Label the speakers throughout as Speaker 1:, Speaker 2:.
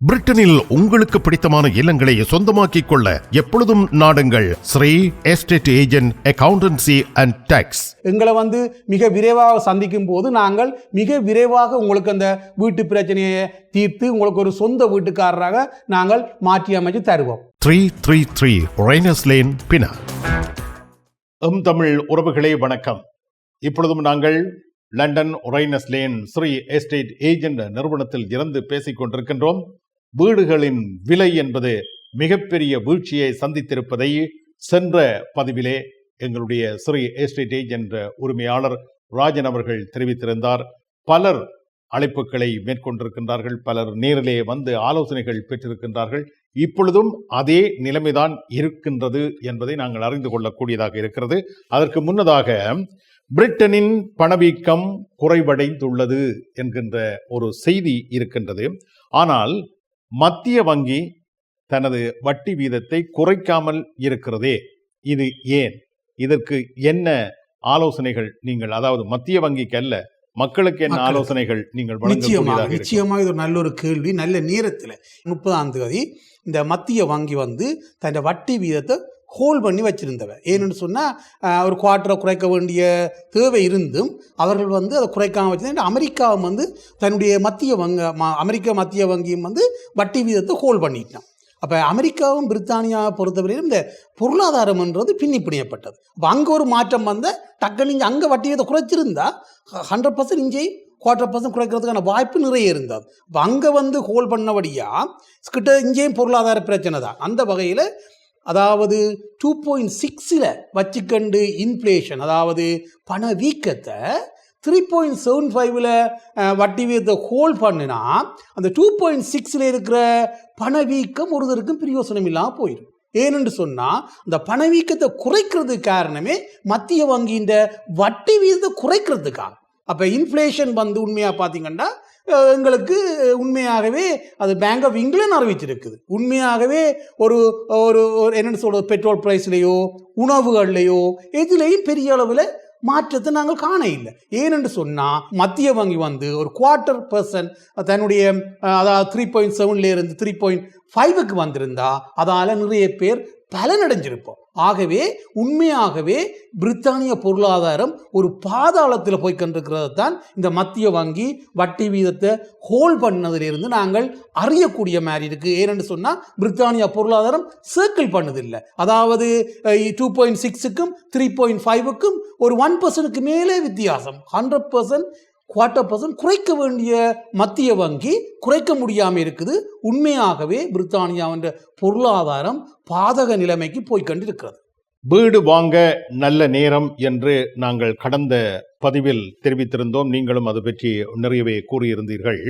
Speaker 1: பிரிட்டனில் உங்களுக்கு பிடித்தமான இல்லங்களை சொந்தமாக்கிக் கொள்ள எப்பொழுதும் நாடுங்கள் Shri estate agent accountancy and tax.
Speaker 2: எங்களை மிக விரைவாக சந்திக்கும் போது நாங்கள் மிக விரைவாக உங்களுக்கு அந்த வீட்டு பிரச்சனையை தீர்த்து உங்களுக்கு ஒரு சொந்த வீட்டுக்காரராக நாங்கள் மாற்றி அமைச்சு தருவோம்.
Speaker 1: 333 ரெய்னர்ஸ் லேன், பினா. தமிழ் உறவுகளே வணக்கம். இப்பொழுதும் நாங்கள் London Rayners Lane Sri estate agent நிறுவனத்தில் இருந்து பேசிக் கொண்டிருக்கின்றோம். வீடுகளின் விலை என்பது மிகப்பெரிய வீழ்ச்சியை சந்தித்திருப்பதை சென்ற பதிவிலே எங்களுடைய ஸ்ரீ எஸ்டேட் ஏஜென்ட் உரிமையாளர் ராஜன் அவர்கள் தெரிவித்திருந்தார். பலர் அழைப்புகளை மேற்கொண்டிருக்கின்றார்கள், பலர் நேரிலே வந்து ஆலோசனைகள் பெற்றிருக்கின்றார்கள். இப்பொழுதும் அதே நிலைமைதான் இருக்கின்றது என்பதை நாங்கள் அறிந்து கொள்ளக்கூடியதாக இருக்கிறது. அதற்கு முன்னதாக பிரிட்டனின் பணவீக்கம் குறைவடைந்துள்ளது என்கின்ற ஒரு செய்தி இருக்கின்றது. ஆனால் மத்திய வங்கி தனது வட்டி வீதத்தை குறைக்காமல் இருக்கிறதே, இது ஏன்? இதற்கு என்ன ஆலோசனைகள் நீங்கள், அதாவது மத்திய வங்கிக்கு அல்ல மக்களுக்கு என்ன ஆலோசனைகள் நீங்கள்
Speaker 2: நிச்சயமாக இது ஒரு நல்ல ஒரு கேள்வி. நல்ல நேரத்தில் 30ஆம் தேதி இந்த மத்திய வங்கி தன் வட்டி வீதத்தை ஹோல்ட் பண்ணி வச்சிருந்தவ. ஏன்னு சொன்னால் ஒரு குவார்ட்டரை குறைக்க வேண்டிய தேவை இருந்தும் அவர்கள் அதை குறைக்காமல் வச்சிருந்த. அமெரிக்காவும் தன்னுடைய அமெரிக்க மத்திய வங்கியும் வட்டி வீதத்தை ஹோல்ட் பண்ணிட்டான். அப்போ அமெரிக்காவும் பிரித்தானியாவை பொறுத்தவரையிலும் இந்த பொருளாதாரம்ன்றது பின்னி பிணையப்பட்டது. அப்போ அங்கே ஒரு மாற்றம் டக்குன்னு இங்கே அங்கே வட்டி வீதத்தை குறைச்சிருந்தா 100% இங்கேயும் 1/4% குறைக்கிறதுக்கான வாய்ப்பு நிறைய இருந்தது. அப்போ அங்கே ஹோல்ட் பண்ணபடியா கிட்ட இங்கேயும் பொருளாதார பிரச்சனை தான். அந்த வகையில் அதாவது 2.6 வச்சுக்கண்டு இன்ஃப்ளேஷன், அதாவது பணவீக்கத்தை 3.75 வட்டி வீதத்தை ஹோல்ட் பண்ணினா அந்த 2.6 இருக்கிற பணவீக்கம் ஒருத்தருக்கும் பிரயோசனம் இல்லாமல் போயிடும். ஏனென்று சொன்னால் அந்த பணவீக்கத்தை குறைக்கிறதுக்கு காரணமே மத்திய வங்கியின் வட்டி வீதத்தை குறைக்கிறதுக்காக. அப்போ இன்ஃப்ளேஷன் உண்மையாக பார்த்தீங்கன்னா எங்களுக்கு உண்மையாகவே அது பேங்க் ஆஃப் இங்கிலாந்து அறிவிச்சிருக்குது. உண்மையாகவே ஒரு ஒரு என்னென்னு சொல்கிறது, பெட்ரோல் ப்ரைஸ்லேயோ உணவுகள்லையோ எதுலேயும் பெரிய அளவில் மாற்றத்தை நாங்கள் காண இல்லை. ஏனென்று சொன்னால் மத்திய வங்கி ஒரு 1/4% தன்னுடைய அதாவது 3.7 இருந்து 3.5 வந்திருந்தா அதால் நிறைய பேர் பலனடைஞ்சிருப்போம். ஆகவே உண்மையாகவே பிரித்தானிய பொருளாதாரம் ஒரு பாதாளத்தில் போய் கொண்டிருக்கிறது தான் இந்த மத்திய வங்கி வட்டி வீதத்தை ஹோல்ட் பண்ணதிலிருந்து நாங்கள் அறியக்கூடிய மாதிரி இருக்கு. ஏனென்று சொன்னால் பிரித்தானியா பொருளாதாரம் சர்க்கிள் பண்ணதில்லை. அதாவது 2.6க்கும் 3.5க்கும் ஒரு 1%க்கு மேலே வித்தியாசம். 100% 1/4% குறைக்க வேண்டிய மத்திய வங்கி குறைக்க முடியாமல் இருக்குது. உண்மையாகவே பிரித்தானியாவின் பொருளாதாரம் பாதக நிலைமைக்கு போய்கொண்டிருக்கிறது.
Speaker 1: வீடு வாங்க நல்ல நேரம் என்று நாங்கள் கடந்த பதிவில் தெரிவித்திருந்தோம். நீங்களும் அது பற்றி நிறையவே கூறியிருந்தீர்கள்.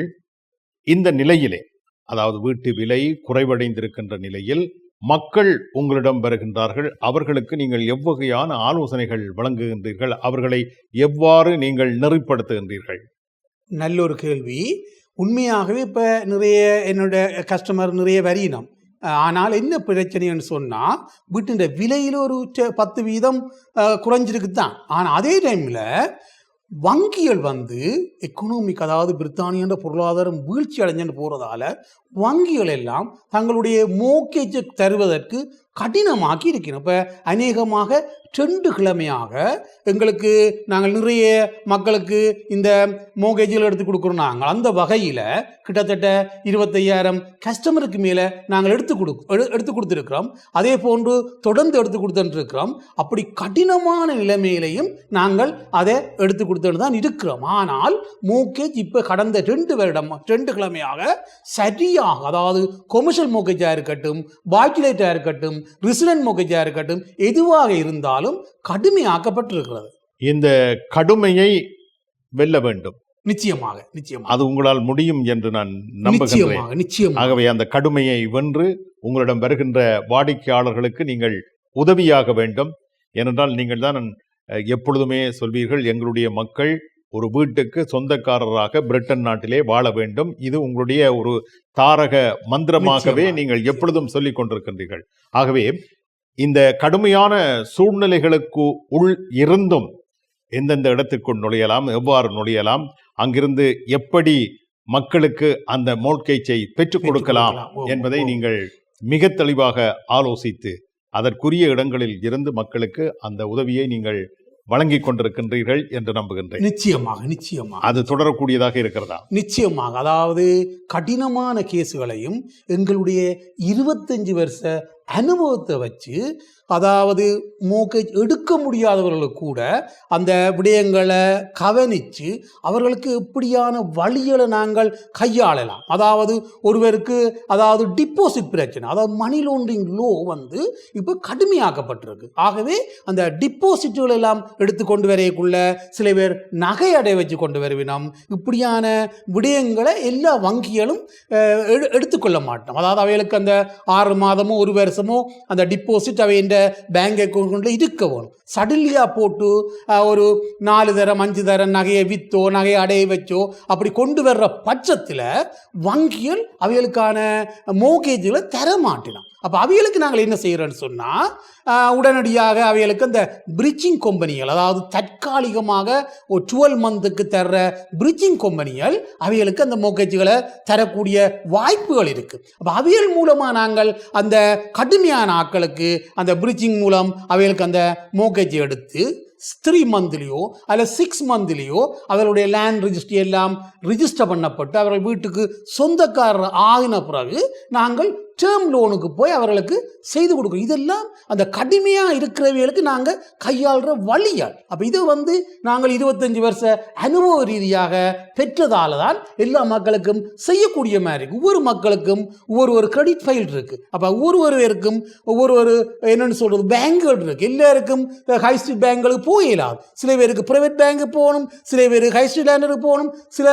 Speaker 1: இந்த நிலையிலே, அதாவது வீட்டு விலை குறைவடைந்திருக்கின்ற நிலையில் மக்கள் உங்களிடம் வருகின்றார்கள். அவர்களுக்கு நீங்கள் எவ்வகையான ஆலோசனைகள் வழங்குகின்றீர்கள்? அவர்களை எவ்வாறு நீங்கள் நெறிப்படுத்துகின்றீர்கள்?
Speaker 2: நல்ல ஒரு கேள்வி. உண்மையாகவே இப்போ நிறைய என்னோட கஸ்டமர் நிறைய வரியினம். ஆனால் என்ன பிரச்சனைன்னு சொன்னால் வீட்டின் விலையில் ஒரு 10% குறைஞ்சிருக்கு தான். ஆனால் அதே டைமில் வங்கிகள் எக்கனாமிக், அதாவது பிரித்தானிய பொருளாதாரம் வீழ்ச்சி அடைஞ்சுன்னு போகிறதால வங்கிகள் எல்லாம் தங்களுடைய மோர்கேஜை தருவதற்கு கடினமாக்கி இருக்கணும். இப்போ அநேகமாக 2 கிழமையாக எங்களுக்கு நாங்கள் நிறைய மக்களுக்கு இந்த மோர்கேஜில் எடுத்து கொடுக்குறோம். நாங்கள் அந்த வகையில் கிட்டத்தட்ட 25,000 கஸ்டமருக்கு மேலே நாங்கள் எடுத்து கொடுத்துருக்கிறோம். அதே போன்று தொடர்ந்து எடுத்து கொடுத்துருக்கிறோம். அப்படி கடினமான நிலைமையிலையும் நாங்கள் அதை எடுத்து கொடுத்துட்டு தான் இருக்கிறோம். ஆனால் மோர்கேஜ் இப்போ கடந்த 2 கிழமையாக சரியாக, அதாவது கொமர்ஷியல் மோர்கேஜாக இருக்கட்டும், பாய்லேட்டாக இருக்கட்டும், ரெசிடென்ட் மோர்கேஜாக இருக்கட்டும், எதுவாக இருந்தாலும் கடுமையாக்கப்பட்டிருக்கிறது.
Speaker 1: இந்த கடுமையை வெல்ல வேண்டும்.
Speaker 2: நிச்சயமாக
Speaker 1: அது உங்களால் முடியும் என்று நான் நம்புகிறேன். ஆகவே அந்த கடுமையை வென்று உங்களிடம் வருகின்ற வாடிக்கையாளர்களுக்கு நீங்கள் உதவியாக வேண்டும். ஏனென்றால் நீங்கள் தான் எப்பொழுதுமே சொல்வீர்கள், எங்களுடைய மக்கள் ஒரு வீட்டுக்கு சொந்தக்காரராக பிரிட்டன் நாட்டிலே வாழ வேண்டும். இது உங்களுடைய ஒரு தாரக மந்திரமாகவே நீங்கள் எப்பொழுதும் சொல்லிக் கொண்டிருக்கின்றீர்கள். ஆகவே இந்த கடுமையான சூழ்நிலைகளுக்கு உள் இருந்தும் எந்தெந்த இடத்திற்குள் நுழையலாம், எவ்வாறு நுழையலாம், அங்கிருந்து எப்படி மக்களுக்கு அந்த மோட்கேஜை பெற்றுக் கொடுக்கலாம் என்பதை நீங்கள் மிக தெளிவாக ஆலோசித்து அதற்குரிய இடங்களில் இருந்து மக்களுக்கு அந்த உதவியை நீங்கள் வழங்கிக் கொண்டிருக்கின்றீர்கள் என்று நம்புகின்றேன்.
Speaker 2: நிச்சயமாக
Speaker 1: அது தொடரக்கூடியதாக இருக்கிறதா?
Speaker 2: நிச்சயமாக. அதாவது கடினமான கேஸுகளையும் எங்களுடைய 25 வருஷ அனுபவத்தை வச்சு, அதாவது மோர்கேஜ் எடுக்க முடியாதவர்களுக்கு கூட அந்த விடயங்களை கவனித்து அவர்களுக்கு எப்படியான வழிகளை நாங்கள் கையாளலாம். அதாவது ஒருவருக்கு அதாவது டிபாசிட் பிரச்சனை, அதாவது மணி லாண்டரிங் லோ வந்து இப்போ கடுமையாக்கப்பட்டிருக்கு. ஆகவே அந்த டிபாசிட்டுகள் எல்லாம் எடுத்துக்கொண்டு வரைக்குள்ள சில பேர் நகை அடை வச்சு கொண்டு வருவினோம். இப்படியான விடயங்களை எல்லா வங்கிகளும் எடுத்துக்கொள்ள மாட்டோம். அதாவது அவைகளுக்கு அந்த 6 மாதமோ 1 வருஷமோ அந்த டிபாசிட் அவை பேங்க் அக்கௌண்ட்ல இருக்க வேணும். சடன்லியா போட்டு ஒரு 4 தரம் 5 தரம் நகையை வித்தோ நகையை அடைய வச்சோ அப்படி கொண்டு வர்ற பட்சத்தில் வங்கிகள் அவைகளுக்கான மோர்கேஜ்களை தர மாட்டினோம். அப்போ அவைகளுக்கு நாங்கள் என்ன செய்கிறோன்னு சொன்னால், உடனடியாக அவைகளுக்கு அந்த பிரிட்ஜிங் கம்பெனிகள், அதாவது தற்காலிகமாக ஒரு 12 மந்த்துக்கு தர்ற பிரிட்ஜிங் கம்பெனிகள் அவைகளுக்கு அந்த மோர்கேஜ்களை தரக்கூடிய வாய்ப்புகள் இருக்குது. அப்போ அவைகள் மூலமாக நாங்கள் அந்த கடுமையான ஆட்களுக்கு அந்த பிரிட்ஜிங் மூலம் அவைகளுக்கு அந்த மோர்கேஜை எடுத்து 3 மந்த்லேயோ அல்ல 6 மந்த்லேயோ அவர்களுடைய லேண்ட் ரிஜிஸ்ட்ரி எல்லாம் ரிஜிஸ்டர் பண்ணப்பட்டு அவர்கள் வீட்டுக்கு சொந்தக்காரர் ஆகின பிறகு நாங்கள் டேர்ம் லோனுக்கு போய் அவர்களுக்கு செய்து கொடுக்குறோம். இதெல்லாம் அந்த கடுமையாக இருக்கிறவர்களுக்கு நாங்கள் கையாளுற வழியால். அப்போ இது வந்து நாங்கள் 25 வருஷ அனுபவ ரீதியாக பெற்றதால தான் எல்லா மக்களுக்கும் செய்யக்கூடிய மாதிரி இருக்கு. ஒவ்வொரு மக்களுக்கும் ஒவ்வொரு கிரெடிட் ஃபைல் இருக்குது. அப்போ ஒவ்வொருவருக்கும் ஒவ்வொரு என்னென்னு சொல்கிறது பேங்குகள் இருக்குது. எல்லாருக்கும் ஹை ஸ்ட்ரீட் பேங்குகளுக்கு போயிடாது. சில பேருக்கு ப்ரைவேட் பேங்க்கு போகணும், சில பேருக்கு ஹை ஸ்ட்ரீட் லேண்டருக்கு போகணும். சில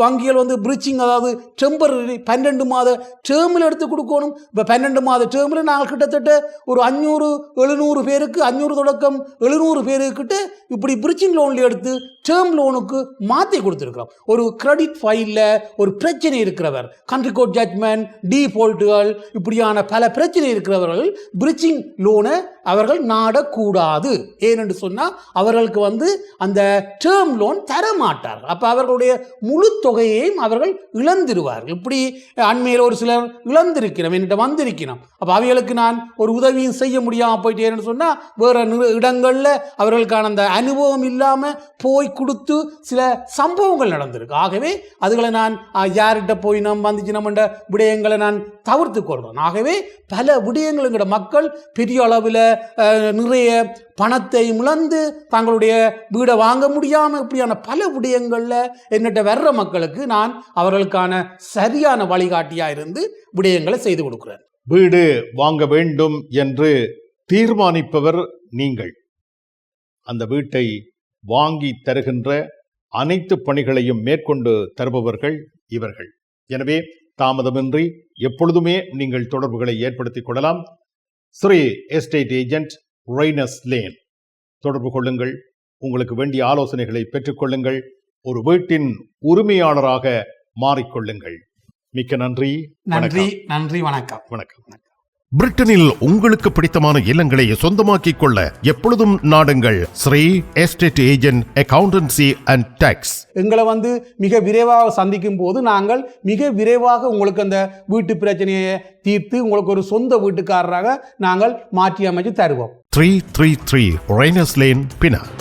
Speaker 2: வங்கிகள் வந்து பிரிட்ஜிங், அதாவது டெம்பரரி 12 மாத டேர்மில் எடுத்து கொடுக்கணும். இப்போ 12 மாத டேர்மில் நாங்கள் கிட்டத்தட்ட ஒரு 500-700 பேருக்கு, 500 தொடக்கம் 700 பேருக்கிட்ட இப்படி பிரிட்ஜிங் லோனில் எடுத்து டேர்ம் லோனுக்கு மாற்றி கொடுத்துருக்கிறோம். ஒரு கிரெடிட் ஃபைலில் ஒரு பிரச்சனை இருக்கிறவர், கண்ட்ரி கோர்ட் ஜட்மெண்ட், டீஃபால்ட்டுகள், இப்படியான பல பிரச்சனை இருக்கிறவர்கள் பிரிட்ஜிங் லோனை அவர்கள் நாடக்கூடாது. ஏனென்று சொன்னால் அவர்களுக்கு வந்து அந்த டேர்ம் லோன் தர மாட்டார்கள். அப்போ அவர்களுடைய முழு தொகையையும் அவர்கள் இழந்துருவார்கள். இப்படி அண்மையில் ஒரு சிலர் இழந்திருக்கிறோம், என்கிட்ட வந்திருக்கிறோம். அப்போ அவைகளுக்கு நான் ஒரு உதவியும் செய்ய முடியாமல் போயிட்டேன்னு சொன்னால் வேறு இடங்களில் அவர்களுக்கான அந்த அனுபவம் இல்லாமல் போய் கொடுத்து சில சம்பவங்கள் நடந்திருக்கு. ஆகவே அதுகளை நான் யார்கிட்ட போய் நம்ம வந்துச்சு நம்மன்ற விடயங்களை நான் தவிர்த்து கொள்கிறேன். ஆகவே பல விடயங்களுங்கிற மக்கள் பெரிய அளவில் நிறைய பணத்தை இழந்து தங்களுடைய வீடை வாங்க முடியாமல் இப்படியான பல விடயங்களில் என்னட்ட வர்ற மக்களுக்கு நான் அவர்களுக்கான சரியான வழிகாட்டியாக இருந்து விடயங்களை செய்து கொடுக்குறேன்.
Speaker 1: வீடு வாங்க வேண்டும் என்று தீர்மானிப்பவர் நீங்கள். அந்த வீட்டை வாங்கி தருகின்ற அனைத்து பணிகளையும் மேற்கொண்டு தருபவர்கள் இவர்கள். எனவே தாமதமின்றி எப்பொழுதுமே நீங்கள் தொடர்புகளை ஏற்படுத்திக் கொள்ளலாம். ஸ்ரீ எஸ்டேட் ஏஜென்ட் ரெய்னஸ் லேன் தொடர்பு கொள்ளுங்கள். உங்களுக்கு வேண்டிய ஆலோசனைகளை பெற்றுக்கொள்ளுங்கள். ஒரு வீட்டின் உரிமையாளராக மாறிக்கொள்ளுங்கள். மிக்க நன்றி.
Speaker 2: நன்றி. வணக்கம்.
Speaker 3: பிரிட்டனில் உங்களுக்கு பிடித்தமான இல்லங்களை சொந்தமாக்கிக் கொள்ள எப்பொழுதும் நாடுங்கள் Shri estate agent accountancy and tax.
Speaker 2: எங்களை வந்து மிக விரைவாக சந்திக்கும் போது நாங்கள் மிக விரைவாக உங்களுக்கு அந்த வீட்டு பிரச்சனையை தீர்த்து உங்களுக்கு ஒரு சொந்த வீட்டுக்காரராக நாங்கள் மாற்றி அமைச்சு தருவோம்.
Speaker 3: 333 ரெய்னஸ் லேன், பினாங்.